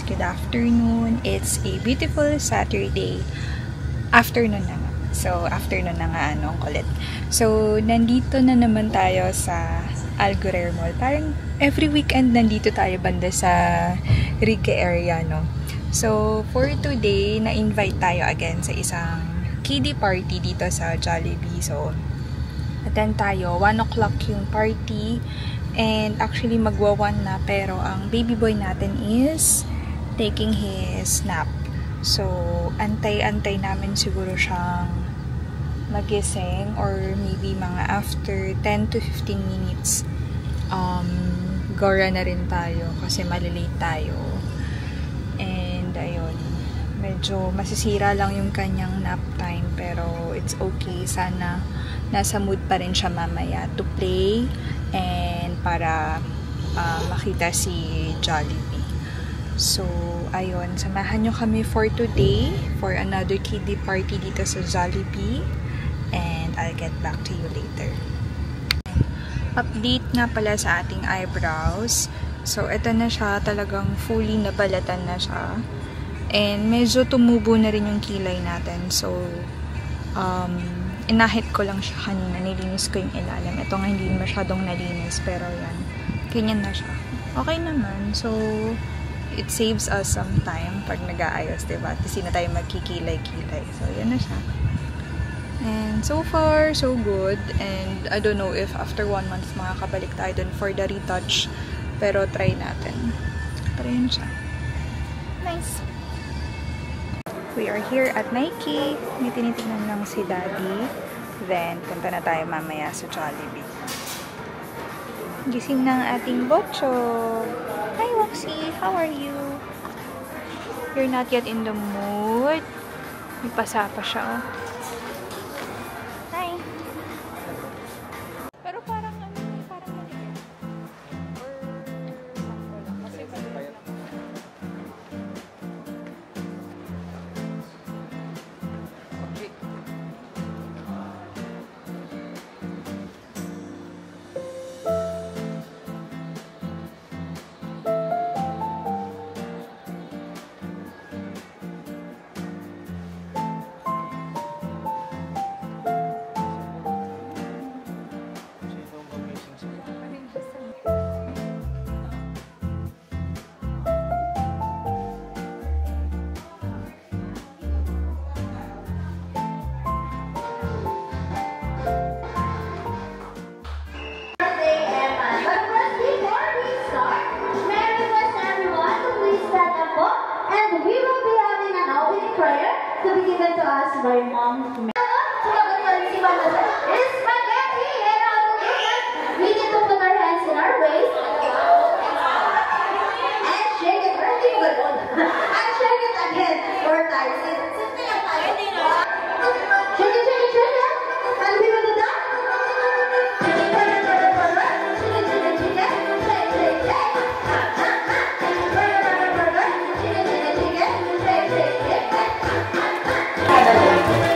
good afternoon. It's a beautiful Saturday afternoon na nga. So, afternoon na nga, kulit. So, nandito na naman tayo sa Algurer Mall. Parang every weekend nandito tayo banda sa Rique area, no? So, for today, na-invite tayo again sa isang kiddie party dito sa Jollibee. So, attend tayo. 1 o'clock yung party. And actually, magwa-1 na. Pero, ang baby boy natin is taking his nap. So, antay-antay namin siguro siyang magising or maybe mga after 10 to 15 minutes gora na rin tayo kasi malilate tayo. And ayun, medyo masisira lang yung kanyang nap time pero it's okay. Sana nasa mood pa rin siya mamaya to play and para makita si Jollibee. So, ayun, samahan nyo kami for today for another kiddie party dito sa Jollibee. And I'll get back to you later. Update nga pala sa ating eyebrows. So, ito na siya. Talagang fully nabalatan na siya. And medyo tumubo na rin yung kilay natin. So, inahit ko lang siya kanina. Nilinis ko yung ilalim. Ito nga hindi masyadong nalinis. Pero yan. Ganyan na siya. Okay naman. So, it saves us some time pag nag-aayos, diba? Kasi na tayo magkikilay-kilay. So, yan na siya. And so far, so good. And I don't know if after 1 month makakabalik tayo dun for the retouch. Pero try natin. Pero yun siya. Nice. We are here at Nike. May tinitingnan lang si Daddy. Then, punta na tayo mamaya sa Jollibee. Gising ng ating bocho. Hi, Waxy. How are you? You're not yet in the mood. May pasa pa siya, oh. Pero parang parang maligyan. Or sample lang. Kasi payat lang. Okay. To us by Mom. Sumagot pa rin si Mama. It's spaghetti! And how to do that? We need to put our hands in our waist. And shake it. And shake it again. 4 times. Simple lang tayo. Shake it, shake it, shake it. And we will do that. Shake it, shake it, shake it, shake it. Shake it, shake it, shake it. Shake, shake, shake.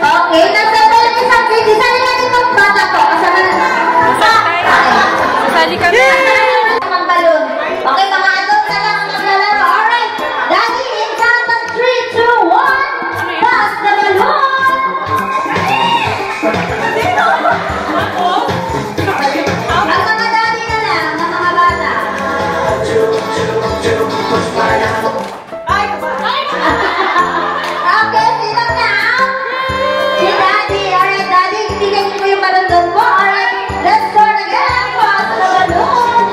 Okay, nasa pala isang video. Sali natin itong bata ko. Sali kami. Ang balon. Okay, mga adult na lang maglalaro. Alright. Daddy, in count of 3, 2, 1. Pass the balloon. Ang mga daddy na lang, ang mga bata. Okay, sino na? Si Daddy. Alright, Daddy. Tingnan niyo po yung balon mo. Alright, let's start again. Pass the balloon.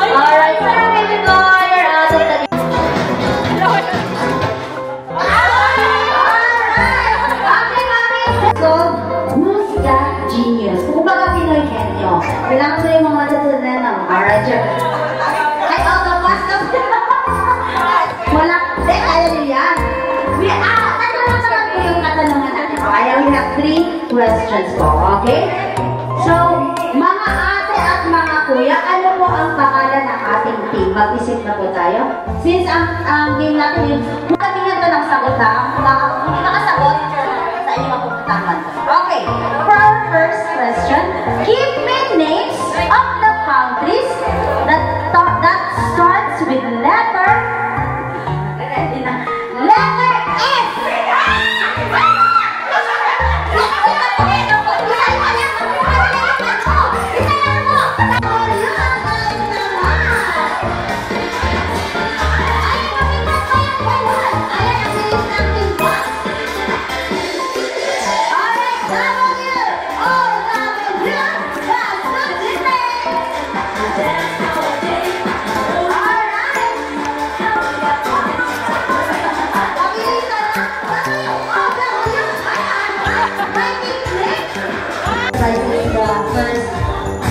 Alright, so baby boy, you're out of the game. Alright. Okay, mami. So, who's that genius? Kung baga Pinoy henyo. Kailangan mo yung mga tutunan ng alright, sure. Ay, oh, the past of wala. Kaya nyo yan. Ano naman po yung katanungan natin? Okay, we have 3 questions po, okay? So, mga ate at mga kuya, ano po ang pangalan ng ating team? Mag-isip na po tayo. Since ang game natin yun, makatingin to ng sagot ha. Kung hindi nakasagot, sa inyo mapupuntahan. Okay, for our first question, Give me names of the countries that starts with letter S.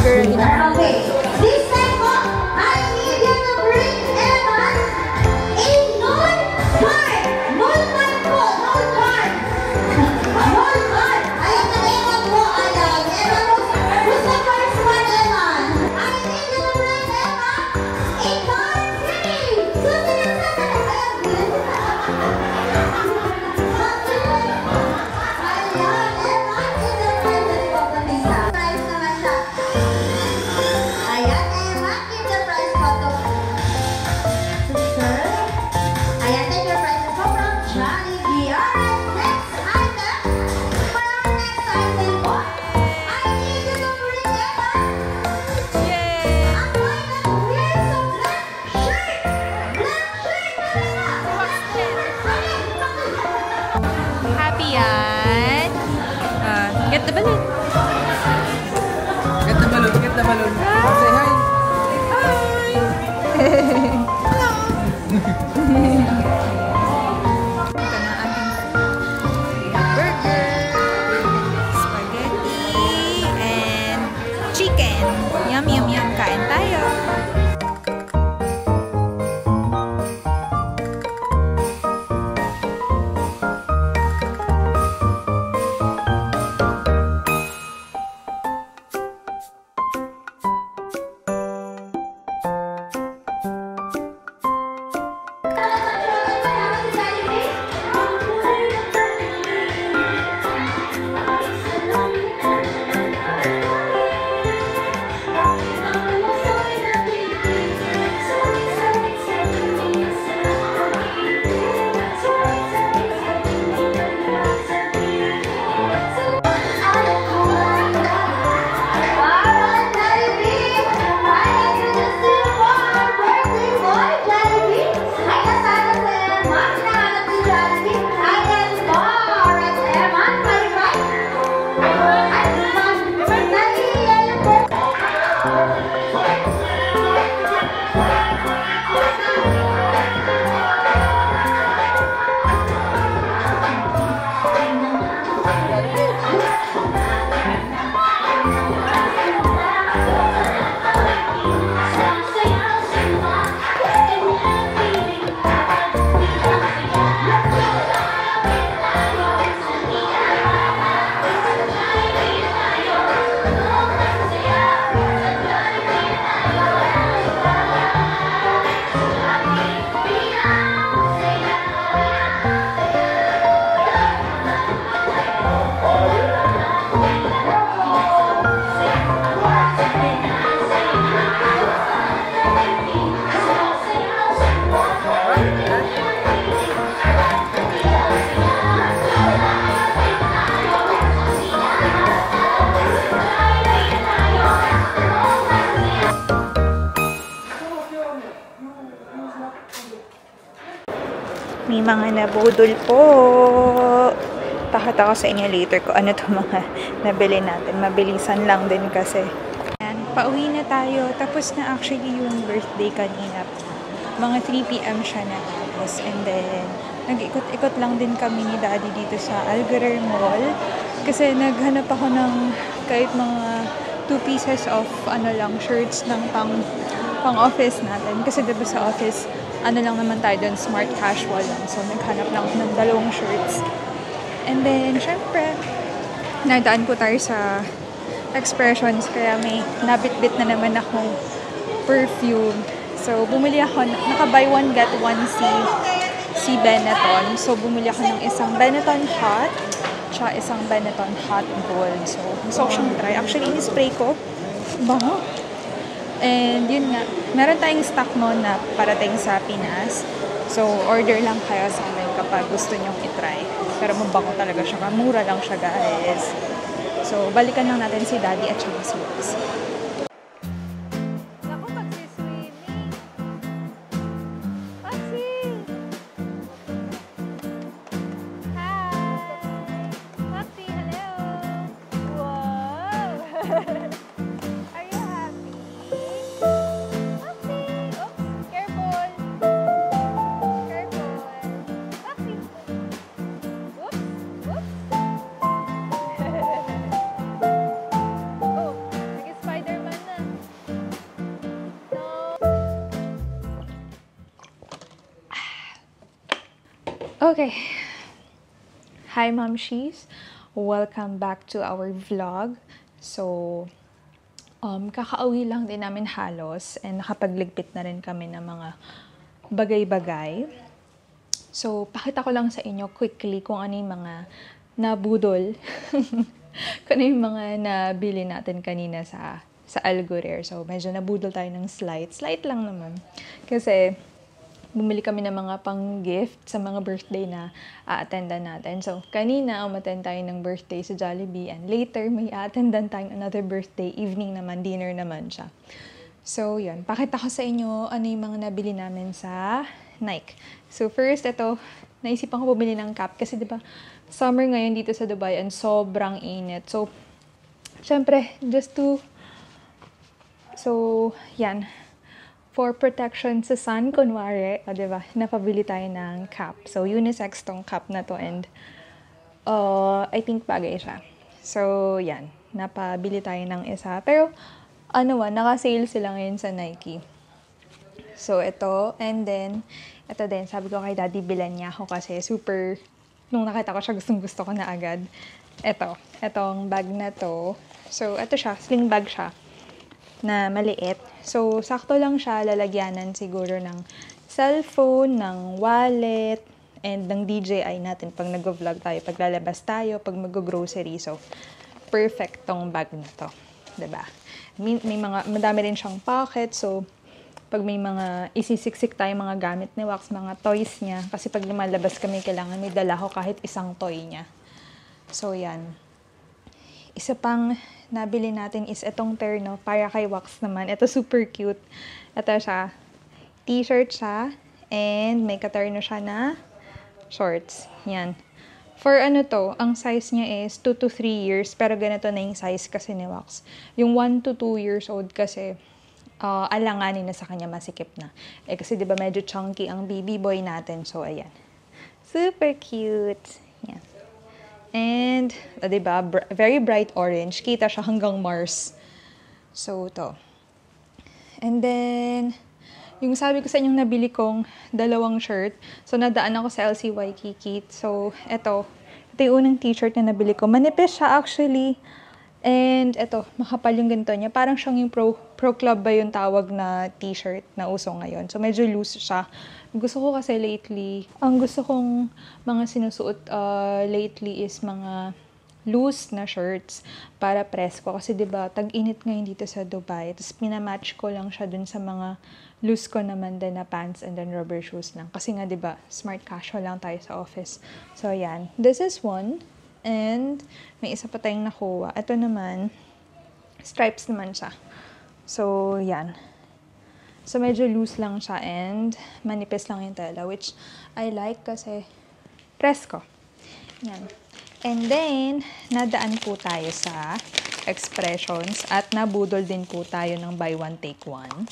Okay, this time po, I need you to bring Evan a null card. Null card po, null card. Null card. Ayan na Evan po, ayan. Evan, who's the first one, Evan? I need you to bring Evan a card 3. Susunod. Ayan, Evan is the present po kanina. Prize naman siya. Ayan, Evan, give the prize photo. Sister. Ayan, take your prizes po from Jollibee. Alright, next item. For our next item po, I need you to bring Evan a kind of weird black shirt. Black shirt. Happy yan. Get the balloon. Get the balloon, get the balloon. Say hi. Ito na ating burger, spaghetti, and chicken. Yum, yum, yum. Kain tayo. May mga nabudol po. Takot ako sa inyo later ko ano to mga nabili natin. Mabilisan lang din kasi. Ayan, pauwi na tayo. Tapos na actually yung birthday kanina. Mga 3 PM siya natapos. And then, nag-ikot-ikot lang din kami ni Daddy dito sa Algurer Mall. Kasi naghanap ako ng kahit mga 2 pieces of shirts ng pang-office natin. Kasi diba sa office, ano lang naman tayo dun, smart casual lang. So, naghanap lang ng 2 shirts. And then, syempre, nadaan po tayo sa Expressions. Kaya may nabit-bit na naman akong perfume. So, bumili ako, naka-buy one, get one si Benetton. So, bumili ako ng isang Benetton Hot. tsaka isang Benetton Hot Gold. So, gusto ko siyang try. Actually, ini-spray ko. Bango. And yun nga, meron tayong stock noon na parating sa Pinas. So, order lang kayo sa amin kapag gusto nyong itry. Pero mabango talaga siya. Mura lang siya, guys. So, balikan lang natin si Daddy at saka si Wax. Naku, magsiswimming. Maxi! Hi! Maxi, hello! Wow! Are you happy? Maxi! Oops! Careful! Careful! Maxi! Oops! Oops! Oh, nag-Spider-Man na. No! Okay. Hi, Mamshies. Welcome back to our vlog. So, kakauwi lang din namin halos and nakapagligpit na rin kami ng mga bagay-bagay. So, pakita ko lang sa inyo quickly kung ano yung mga nabudol. Kung ano yung mga nabili natin kanina sa Algorer. So, medyo nabudol tayo ng slight. Slight lang naman. Kasi, bumili kami ng mga pang-gift sa mga birthday na a-attendan natin. So, kanina, umattend tayo ng birthday sa Jollibee. And later, may a-attendan tayong another birthday. Evening naman, dinner naman siya. So, yun. Pakita ko sa inyo ano yung mga nabili namin sa Nike. So, first, ito, naisipan ko bumili ng cap. Kasi, di ba, summer ngayon dito sa Dubai and sobrang init. So, syempre, So, yan. For protection sa sun, kunwari, diba, napabili tayo ng cap. So, unisex tong cap na to and I think bagay siya. So, yan. Napabili tayo ng isa. Pero, naka-sale sila ngayon sa Nike. So, ito. And then, ito din. Sabi ko kay Daddy, bilan niya ako kasi super, nung nakita ko siya, gustong-gusto ko na agad. Etong bag na to. So, ito siya. Sling bag siya na maliit. So, sakto lang siya, lalagyanan siguro ng cellphone, ng wallet, and ng DJI natin pag nag-vlog tayo, pag lalabas tayo, pag mag-grocery. So, perfect tong bag na to. Diba? Madami rin siyang pocket. So, pag may mga isisiksik tayo mga gamit ni Wax, mga toys niya. Kasi pag lumalabas kami, kailangan may dala ko kahit isang toy niya. So, yan. Isa pang nabili natin is itong terno para kay Wax naman. Ito super cute. Ito siya. T-shirt siya. And may katerno siya na shorts. Yan. For ang size niya is 2 to 3 years. Pero ganito na yung size kasi ni Wax. Yung 1 to 2 years old kasi alanganin na sa kanya, masikip na. Kasi diba medyo chunky ang baby boy natin. So, ayan. Super cute. Yan. And, diba, very bright orange. Kita siya hanggang Mars. So, to. And then, yung sabi ko sa inyong nabili kong dalawang shirt. So, nadaan ako sa LC Waikiki. So, ito yung unang t-shirt na nabili ko. Manipis siya actually. And, ito, makapal yung ganito niya. Parang siyang yung pro club ba yung tawag na t-shirt na uso ngayon. So, medyo loose siya. Gusto ko kasi lately, ang gusto kong mga sinusuot lately is mga loose na shirts para presko. Kasi diba, tag-init ngayon dito sa Dubai. Tapos pinamatch ko lang siya dun sa mga loose ko naman din na pants and then rubber shoes lang. Kasi nga diba, smart casual lang tayo sa office. So, yan. This is one. And may isa pa tayong nakuha. Ito naman, stripes naman siya. So, yan. So, medyo loose lang siya and manipis lang yung tela, which I like kasi presko. Yan. And then, nadaan po tayo sa Expressions at nabudol din po tayo ng buy one, take one.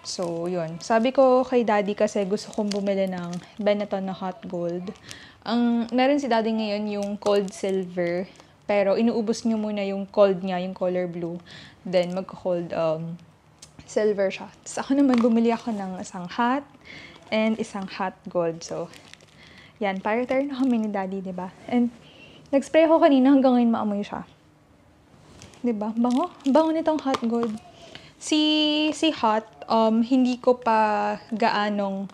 So, yun. Sabi ko kay Daddy kasi gusto kong bumili ng Benetton na Hot Gold. Meron si Daddy ngayon yung cold silver, pero inuubos niyo muna yung cold niya, yung color blue. Then, magko-cold silver siya. Tapos ako naman, bumili ako ng isang hot and isang hot gold. So, yan. Para-tare na kami ni Daddy, diba? And, nag-spray ako kanina hanggang ngayon maamoy siya. Diba? Bango. Bango nitong hot gold. Si hot, hindi ko pa gaanong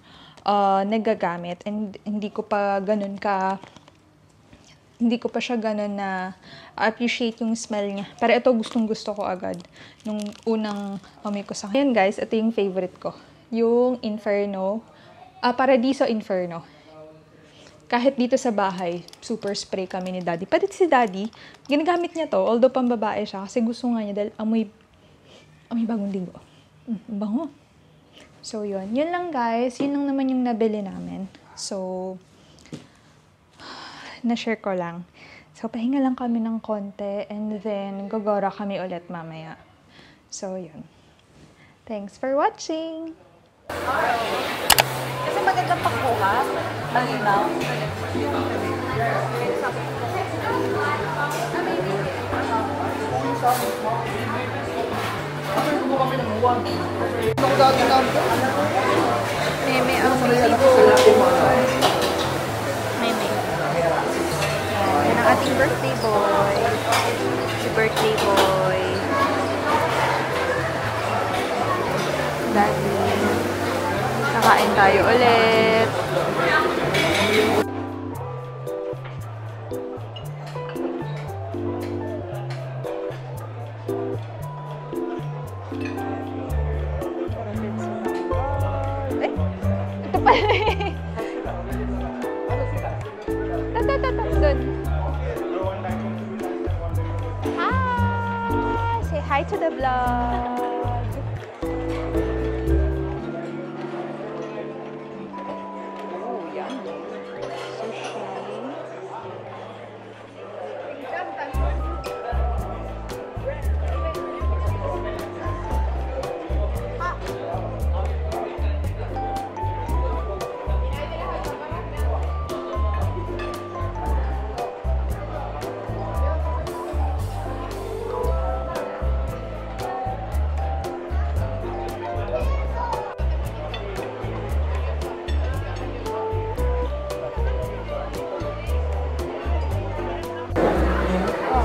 nagagamit and hindi ko pa ganun ka hindi ko pa siya ganun na appreciate yung smell niya. Pero ito gustong-gusto ko agad nung unang amoy ko sa kanya. Ayan guys, ito yung favorite ko. Yung Inferno. Paradiso Inferno. Kahit dito sa bahay, super spray kami ni Daddy. Pati si Daddy, ginagamit niya to, although pambabae siya, kasi gusto nga niya dahil amoy bagong ligo. Bango. So, yun. Yun lang guys. Yun lang naman yung nabili namin. So, na-share ko lang. So, pahinga lang kami ng konti and then gogora kami ulit mamaya. So, yun. Thanks for watching! Kasi magandang pagkuha. Malinaw. Meme ang ligo. Meme. Yan ang ating birthday boy. Si birthday boy. Daddy. Kakain tayo ulit. Eh, ito pala eh. Doon. Hi! Say hi to the vlog.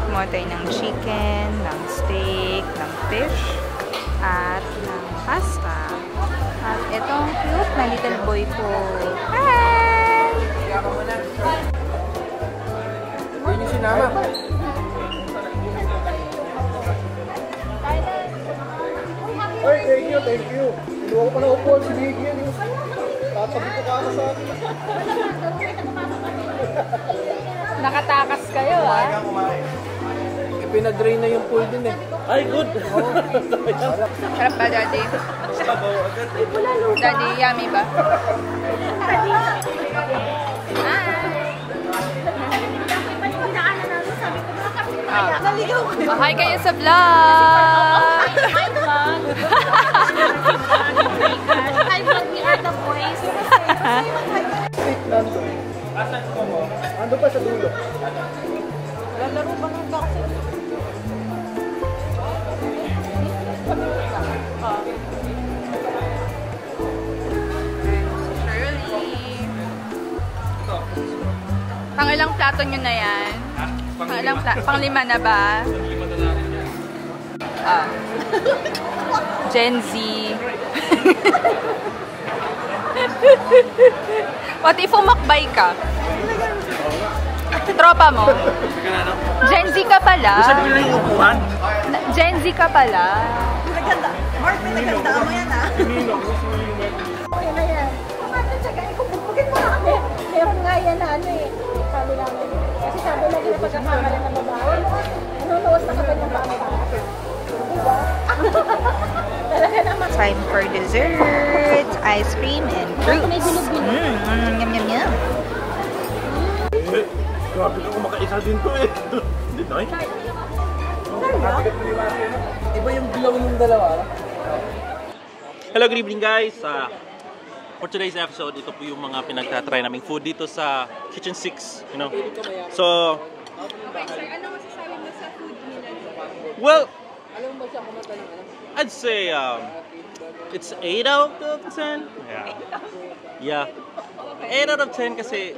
Kumuha tayo ng chicken, ng steak, ng fish, at ng pasta. At itong cute na little boy ko. Hi! Yun yung sinama. Ay, thank you. Inuwa ko pa na upuan si Biggie yan. Tatabi ko ka sa akin. Nakatakas kayo, ah. Pinadrain na yung pool din eh. Ay, good! Sarap ba, Daddy? Daddy, yummy ba? Hi kayo sa vlog! Hi, vlog! Hi, vlog! We are the boys. Ando pa sa dulo. Lalaro ba ng boxing? Pang-ilang plato nyo na yan? Pang-lima na ba? Gen Z. What if umakbay ka? Tropa mo? Gen Z ka pala? Gen Z ka pala? Naganda. Mark, may naganda mo yan, ah. Okay na yan. Kumanda siya, gaya kung bugin mo na kami. Meron nga yan na ano eh. Sabi namin. Kasi sabi lagi na pagkakamalan ng babae. Nanunuwas na kapag ng bata. Diba? Talaga naman. Time for dessert, ice cream, and fruits. Yum, yum, yum. Grabe ka kumakaisa din to eh. Hindi na eh. Iba yung glow ng dalawa. Hello, good evening guys. For today's episode, ito po yung mga pinagtatry naming food dito sa Kitchen 6, you know. So, Ano masasabi mo sa food nila? well, I'd say it's 8 out of 10. Yeah. 8 out of 10 kasi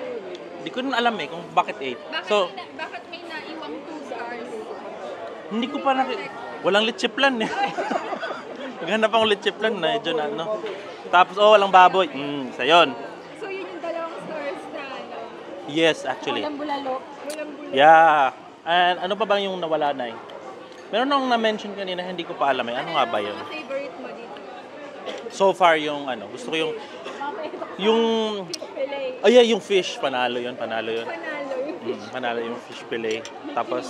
di ko rin alam eh kung bakit 8. So, Bakit may naiwang 2 stars? hindi ko pa walang leche plan eh. Maghanap akong leche plan na medyo na ano. Tapos walang baboy. Isa yun. So yun yung 2 stars na ano? Yes, actually. Walang bulalo. Yeah. And ano pa bang yung nawala na eh? Meron akong na-mention kanina, hindi ko pa alam eh. Ano nga ba yun? Favorite mo dito? So far yung ano, gusto ko yung yeah, yung fish, panalo yun. Panalo yung fish fillet. Tapos,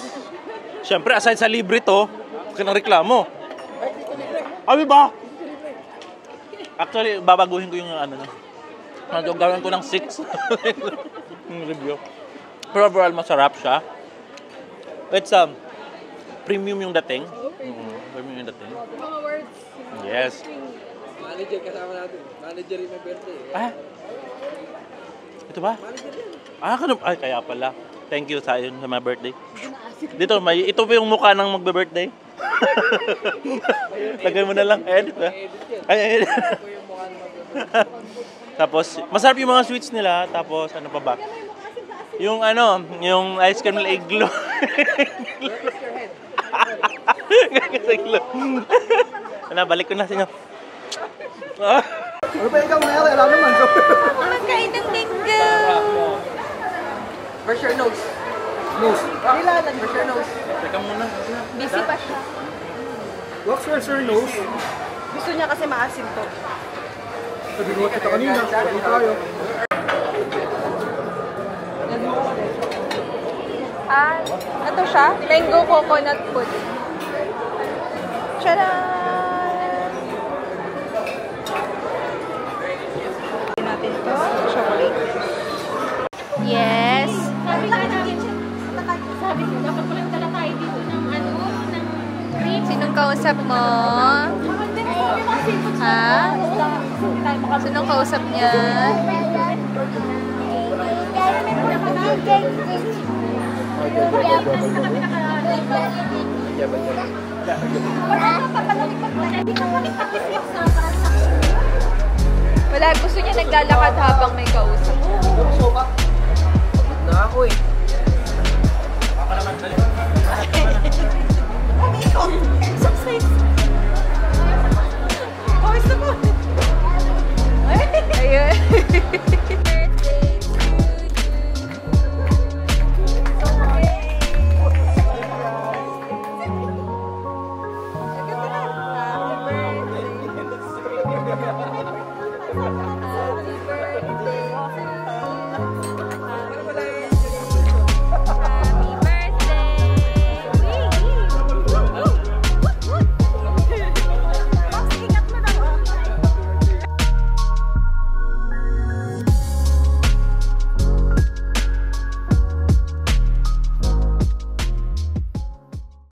syempre, aside sa libre to, huwag ka nang reklamo. Abi ba? Actually, babaguhin ko yung ano na. Gawin ko ng 6 yung review. Pero overall, masarap siya. It's premium yung dating. Premium yung dating. Mga words. Yes. Manager kasama natin. Manager yung may birthday. Ah? Ito ba? Ah, ay, kaya pala. Thank you sa yun sa my birthday. Dito, ito pa yung mukha ng magbe-birthday. Lagay mo na lang. Edit ba? Ay, edit. Tapos, masarap yung mga sweets nila. Tapos, ano pa ba? Yung ano, yung ice cream na iglo. Balik ko na sa inyo. Ano ba ikaw mayroon? Alam naman. Makain ng linggo! Where's your nose? Nose. Nilalan. Where's your nose? Teka muna. Busy pa siya. Where's your nose? Gusto niya kasi maasim to. Sabi mo kita kanina. Sabi tayo. Ito siya? Mango coconut pudding. Tcharam! Natin to. Chocolate. Yes! Sabi ko, dapat pala tala tayo dito ng ano, ng cream. Sinong kausap mo? Ha? Sinong kausap niya? Wala, gusto niya naglalakad habang may kausap. Na ako eh. Ayun.